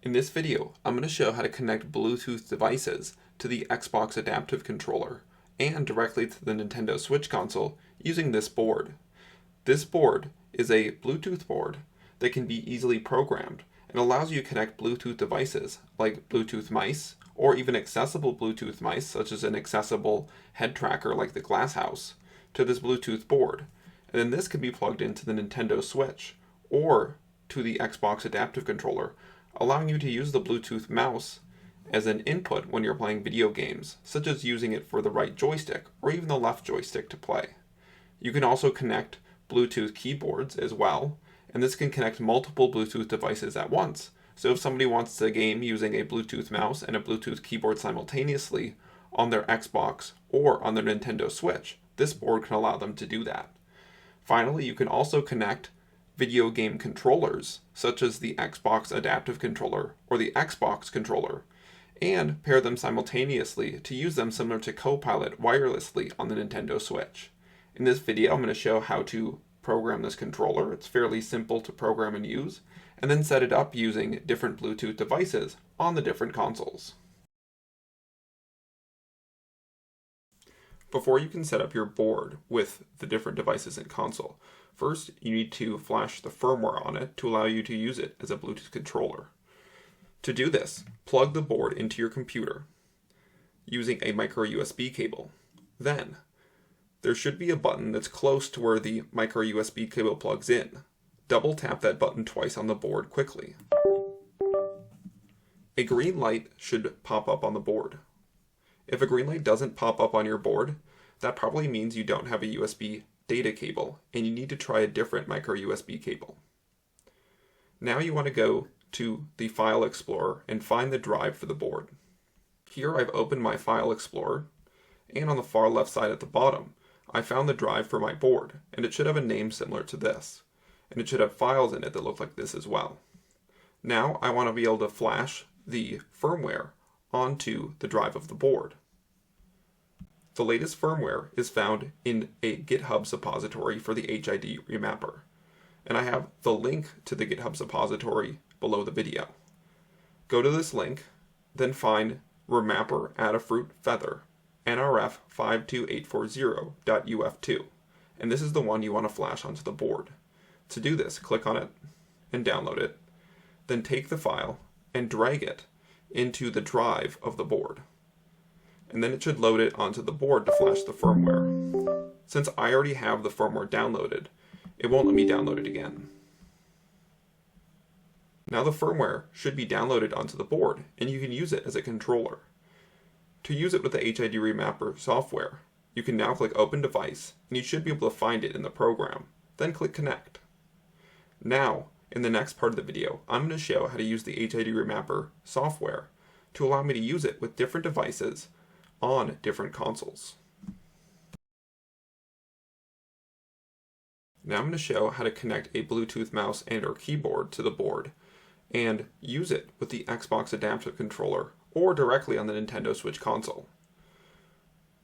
In this video, I'm going to show how to connect Bluetooth devices to the Xbox Adaptive Controller and directly to the Nintendo Switch console using this board. This board is a Bluetooth board that can be easily programmed and allows you to connect Bluetooth devices like Bluetooth mice or even accessible Bluetooth mice such as an accessible head tracker like the Glass House to this Bluetooth board. And then this can be plugged into the Nintendo Switch or to the Xbox Adaptive Controller, allowing you to use the Bluetooth mouse as an input when you're playing video games, such as using it for the right joystick or even the left joystick to play. You can also connect Bluetooth keyboards as well, and this can connect multiple Bluetooth devices at once. So if somebody wants to game using a Bluetooth mouse and a Bluetooth keyboard simultaneously on their Xbox or on their Nintendo Switch, this board can allow them to do that. Finally, you can also connect video game controllers, such as the Xbox Adaptive Controller or the Xbox Controller, and pair them simultaneously to use them similar to Copilot wirelessly on the Nintendo Switch. In this video, I'm going to show how to program this controller. It's fairly simple to program and use, and then set it up using different Bluetooth devices on the different consoles. Before you can set up your board with the different devices and console, first you need to flash the firmware on it to allow you to use it as a Bluetooth controller. To do this, plug the board into your computer using a micro USB cable. Then, there should be a button that's close to where the micro USB cable plugs in. Double tap that button twice on the board quickly. A green light should pop up on the board. If a green light doesn't pop up on your board, that probably means you don't have a USB data cable and you need to try a different micro USB cable. Now you want to go to the File Explorer and find the drive for the board. Here I've opened my File Explorer, and on the far left side at the bottom, I found the drive for my board, and it should have a name similar to this, and it should have files in it that look like this as well. Now I want to be able to flash the firmware onto the drive of the board. The latest firmware is found in a GitHub repository for the HID remapper, and I have the link to the GitHub repository below the video. Go to this link, then find remapper Adafruit Feather NRF 52840.uf2, and this is the one you want to flash onto the board. To do this, click on it and download it, then take the file and drag it into the drive of the board. And then it should load it onto the board to flash the firmware. Since I already have the firmware downloaded, it won't let me download it again. Now the firmware should be downloaded onto the board, and you can use it as a controller. To use it with the HID remapper software, you can now click Open Device, and you should be able to find it in the program. Then click Connect. Now, in the next part of the video, I'm going to show how to use the HID remapper software to allow me to use it with different devices on different consoles. Now I'm going to show how to connect a Bluetooth mouse and or keyboard to the board and use it with the Xbox Adaptive Controller or directly on the Nintendo Switch console.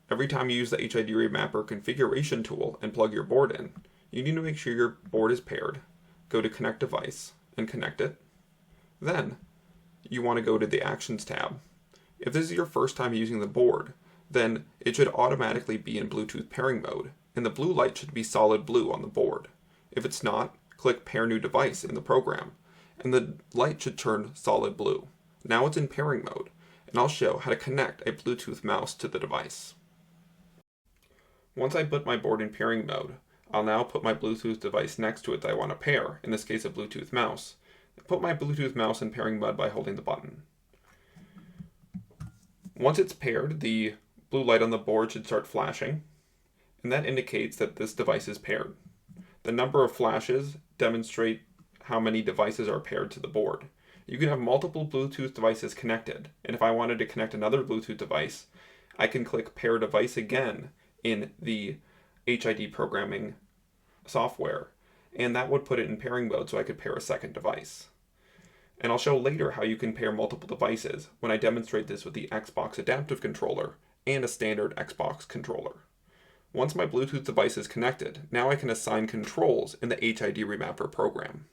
Every time you use the HID remapper configuration tool and plug your board in, you need to make sure your board is paired. Go to Connect Device and connect it. Then you want to go to the Actions tab. If this is your first time using the board, then it should automatically be in Bluetooth pairing mode, and the blue light should be solid blue on the board. If it's not, click Pair New Device in the program, and the light should turn solid blue. Now it's in pairing mode, and I'll show how to connect a Bluetooth mouse to the device. Once I put my board in pairing mode, I'll now put my Bluetooth device next to it that I want to pair, in this case a Bluetooth mouse. Put my Bluetooth mouse in pairing mode by holding the button. Once it's paired, the blue light on the board should start flashing, and that indicates that this device is paired. The number of flashes demonstrate how many devices are paired to the board. You can have multiple Bluetooth devices connected, and if I wanted to connect another Bluetooth device, I can click Pair Device again in the HID programming software, and that would put it in pairing mode so I could pair a second device. And I'll show later how you can pair multiple devices when I demonstrate this with the Xbox Adaptive Controller and a standard Xbox controller. Once my Bluetooth device is connected, now I can assign controls in the HID remapper program.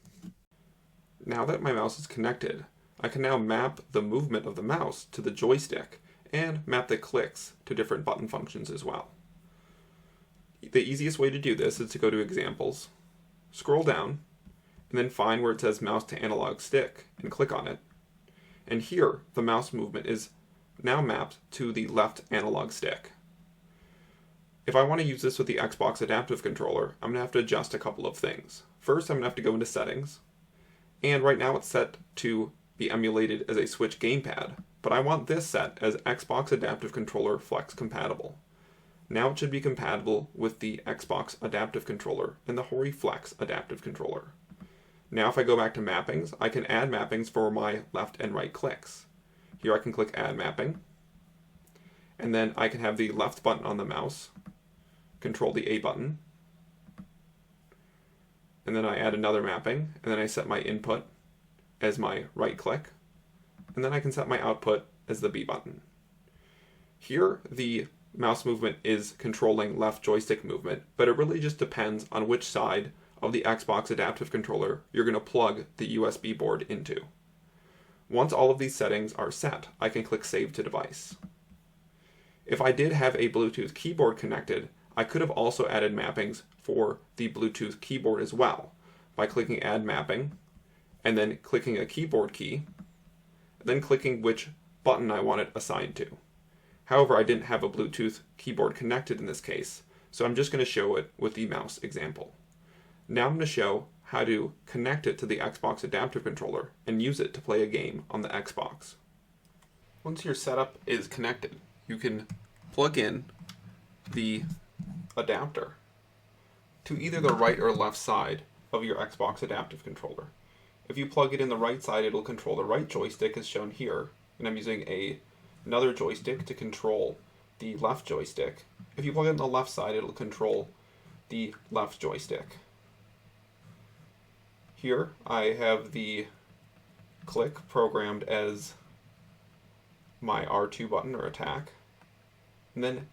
Now that my mouse is connected, I can now map the movement of the mouse to the joystick and map the clicks to different button functions as well. The easiest way to do this is to go to Examples, scroll down, and then find where it says Mouse to Analog Stick and click on it. And here, the mouse movement is now mapped to the left analog stick. If I want to use this with the Xbox Adaptive Controller, I'm going to have to adjust a couple of things. First, I'm going to have to go into Settings, and right now it's set to be emulated as a Switch gamepad, but I want this set as Xbox Adaptive Controller Flex compatible. Now it should be compatible with the Xbox Adaptive Controller and the Hori Flex Adaptive Controller. Now if I go back to mappings, I can add mappings for my left and right clicks. Here I can click Add Mapping, and then I can have the left button on the mouse control the A button, and then I add another mapping, and then I set my input as my right click, and then I can set my output as the B button. Here the mouse movement is controlling left joystick movement, but it really just depends on which side of the Xbox Adaptive Controller you're going to plug the USB board into. Once all of these settings are set, I can click Save to Device. If I did have a Bluetooth keyboard connected, I could have also added mappings for the Bluetooth keyboard as well by clicking Add Mapping, and then clicking a keyboard key, then clicking which button I want it assigned to. However, I didn't have a Bluetooth keyboard connected in this case, so I'm just going to show it with the mouse example. Now I'm going to show how to connect it to the Xbox Adaptive Controller and use it to play a game on the Xbox. Once your setup is connected, you can plug in the adapter to either the right or left side of your Xbox Adaptive Controller. If you plug it in the right side, it'll control the right joystick as shown here, and I'm using another joystick to control the left joystick. If you plug it in the left side, it'll control the left joystick. Here I have the click programmed as my R2 button or attack, and then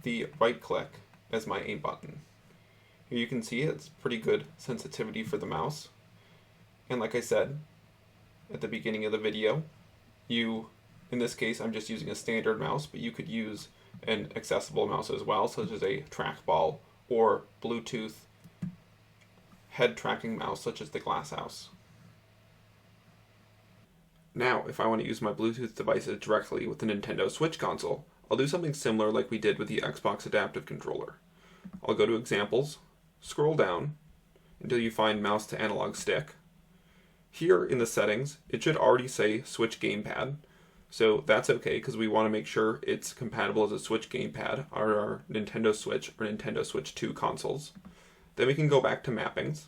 the right click as my aim button. Here you can see it's pretty good sensitivity for the mouse. And like I said at the beginning of the video, in this case I'm just using a standard mouse, but you could use an accessible mouse as well, such as a trackball or Bluetooth head tracking mouse such as the Glasshouse. Now, if I want to use my Bluetooth devices directly with the Nintendo Switch console, I'll do something similar like we did with the Xbox Adaptive Controller. I'll go to Examples, scroll down until you find Mouse to Analog Stick. Here in the settings, it should already say Switch Gamepad, so that's okay because we want to make sure it's compatible as a Switch Gamepad on our Nintendo Switch or Nintendo Switch 2 consoles. Then we can go back to Mappings,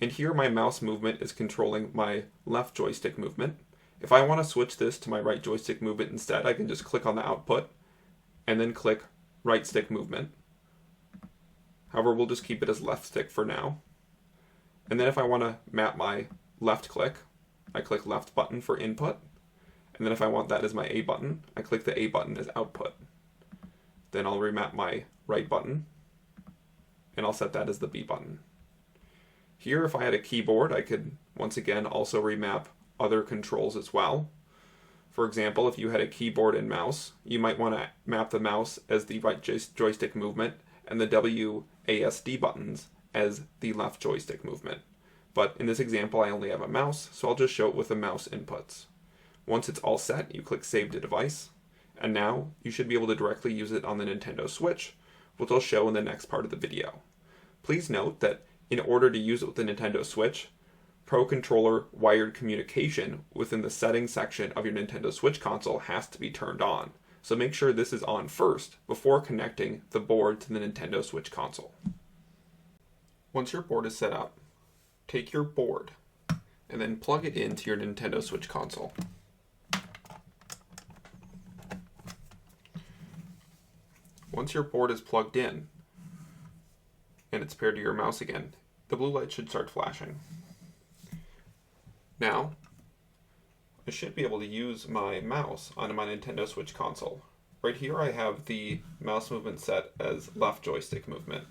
and here my mouse movement is controlling my left joystick movement. If I want to switch this to my right joystick movement instead, I can just click on the output and then click right stick movement. However, we'll just keep it as left stick for now. And then if I want to map my left click, I click left button for input. And then if I want that as my A button, I click the A button as output. Then I'll remap my right button, and I'll set that as the B button. Here, if I had a keyboard, I could once again also remap other controls as well. For example, if you had a keyboard and mouse, you might want to map the mouse as the right joystick movement and the WASD buttons as the left joystick movement. But in this example, I only have a mouse, so I'll just show it with the mouse inputs. Once it's all set, you click Save to Device, and now you should be able to directly use it on the Nintendo Switch, which I'll show in the next part of the video. Please note that in order to use it with the Nintendo Switch, Pro Controller wired communication within the settings section of your Nintendo Switch console has to be turned on. So make sure this is on first before connecting the board to the Nintendo Switch console. Once your board is set up, take your board and then plug it into your Nintendo Switch console. Once your board is plugged in and it's paired to your mouse again, the blue light should start flashing. Now, I should be able to use my mouse on my Nintendo Switch console. Right here I have the mouse movement set as left joystick movement.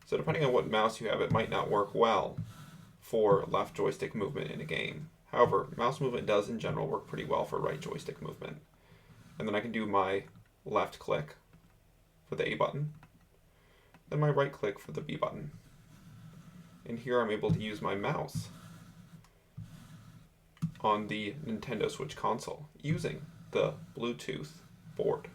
So depending on what mouse you have, it might not work well for left joystick movement in a game. However, mouse movement does in general work pretty well for right joystick movement. And then I can do my left click for the A button, then my right click for the B button. And here I'm able to use my mouse on the Nintendo Switch console using the Bluetooth board.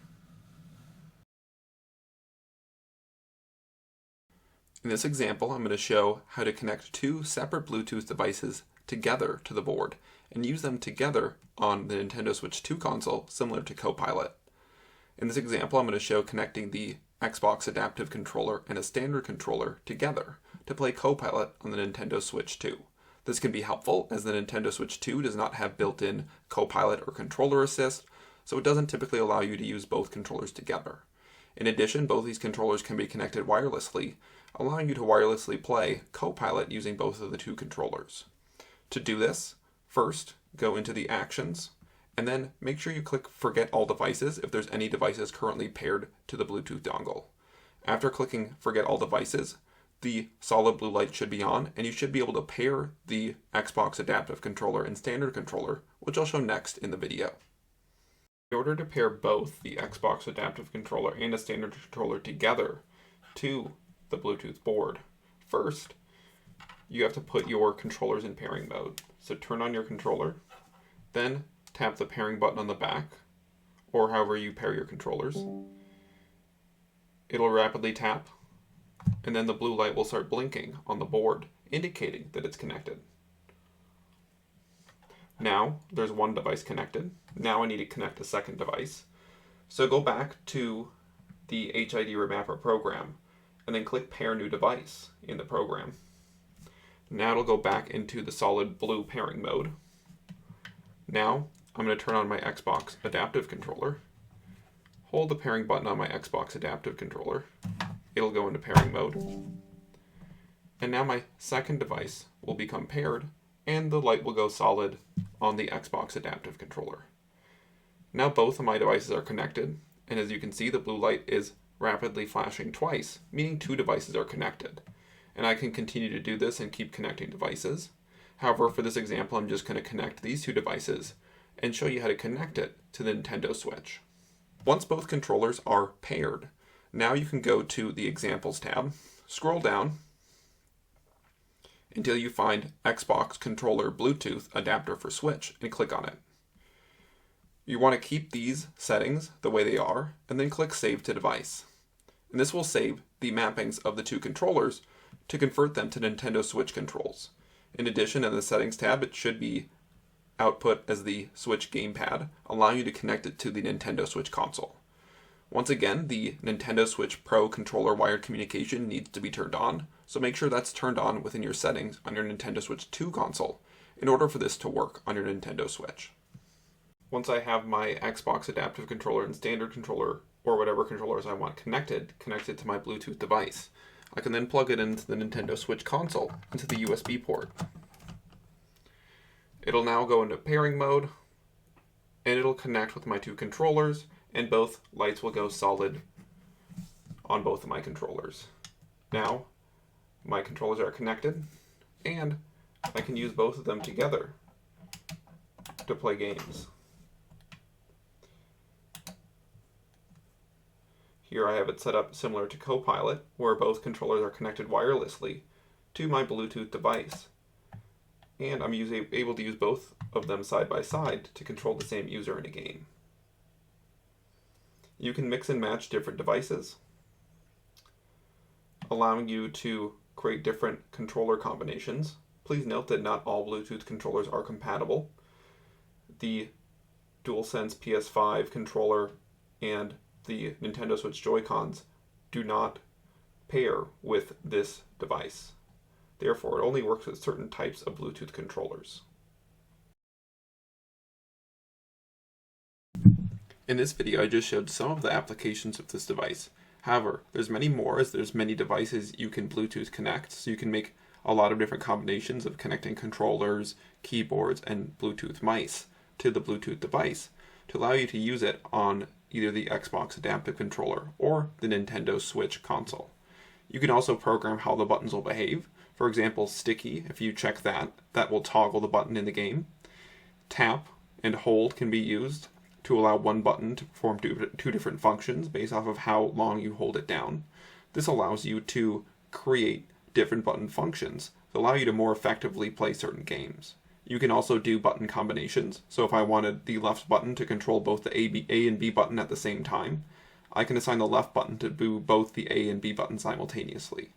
In this example, I'm going to show how to connect two separate Bluetooth devices together to the board and use them together on the Nintendo Switch 2 console, similar to Copilot. In this example, I'm going to show connecting the Xbox Adaptive Controller and a standard controller together to play Copilot on the Nintendo Switch 2. This can be helpful as the Nintendo Switch 2 does not have built-in Copilot or controller assist, so it doesn't typically allow you to use both controllers together. In addition, both these controllers can be connected wirelessly, allowing you to wirelessly play Copilot using both of the two controllers. To do this, first go into the Actions, and then make sure you click Forget All Devices if there's any devices currently paired to the Bluetooth dongle. After clicking Forget All Devices, the solid blue light should be on, and you should be able to pair the Xbox Adaptive Controller and standard controller, which I'll show next in the video. In order to pair both the Xbox Adaptive Controller and a standard controller together to the Bluetooth board, first, you have to put your controllers in pairing mode. So turn on your controller, then tap the pairing button on the back, or however you pair your controllers. It'll rapidly tap, and then the blue light will start blinking on the board, indicating that it's connected. Now, there's one device connected. Now I need to connect a second device. So go back to the HID Remapper program, and then click Pair New Device in the program. Now it'll go back into the solid blue pairing mode. Now, I'm going to turn on my Xbox Adaptive Controller, hold the pairing button on my Xbox Adaptive Controller, it'll go into pairing mode, and now my second device will become paired, and the light will go solid on the Xbox Adaptive Controller. Now both of my devices are connected, and as you can see, the blue light is rapidly flashing twice, meaning two devices are connected. And I can continue to do this and keep connecting devices. However, for this example, I'm just going to connect these two devices and show you how to connect it to the Nintendo Switch. Once both controllers are paired, now you can go to the Examples tab, scroll down until you find Xbox Controller Bluetooth Adapter for Switch and click on it. You want to keep these settings the way they are and then click Save to Device. And this will save the mappings of the two controllers to convert them to Nintendo Switch controls. In addition, in the Settings tab, it should be output as the Switch gamepad, allowing you to connect it to the Nintendo Switch console. Once again, the Nintendo Switch Pro controller wired communication needs to be turned on, so make sure that's turned on within your settings on your Nintendo Switch 2 console in order for this to work on your Nintendo Switch. Once I have my Xbox Adaptive Controller and standard controller, or whatever controllers I want connected to my Bluetooth device, I can then plug it into the Nintendo Switch console, into the USB port. It'll now go into pairing mode, and it'll connect with my two controllers, and both lights will go solid on both of my controllers. Now, my controllers are connected, and I can use both of them together to play games. Here I have it set up similar to Copilot, where both controllers are connected wirelessly to my Bluetooth device. And I'm able to use both of them side by side to control the same user in a game. You can mix and match different devices, allowing you to create different controller combinations. Please note that not all Bluetooth controllers are compatible. The DualSense PS5 controller and the Nintendo Switch Joy-Cons do not pair with this device. Therefore, it only works with certain types of Bluetooth controllers. In this video, I just showed some of the applications of this device. However, there's many more, as there's many devices you can Bluetooth connect, so you can make a lot of different combinations of connecting controllers, keyboards, and Bluetooth mice to the Bluetooth device to allow you to use it on either the Xbox Adaptive Controller or the Nintendo Switch console. You can also program how the buttons will behave. For example, sticky, if you check that, that will toggle the button in the game. Tap and hold can be used to allow one button to perform two different functions based off of how long you hold it down. This allows you to create different button functions that allow you to more effectively play certain games. You can also do button combinations, so if I wanted the left button to control both the A and B button at the same time, I can assign the left button to do both the A and B button simultaneously.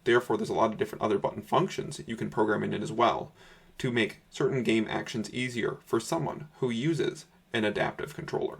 Therefore, there's a lot of different other button functions you can program in it as well to make certain game actions easier for someone who uses an adaptive controller.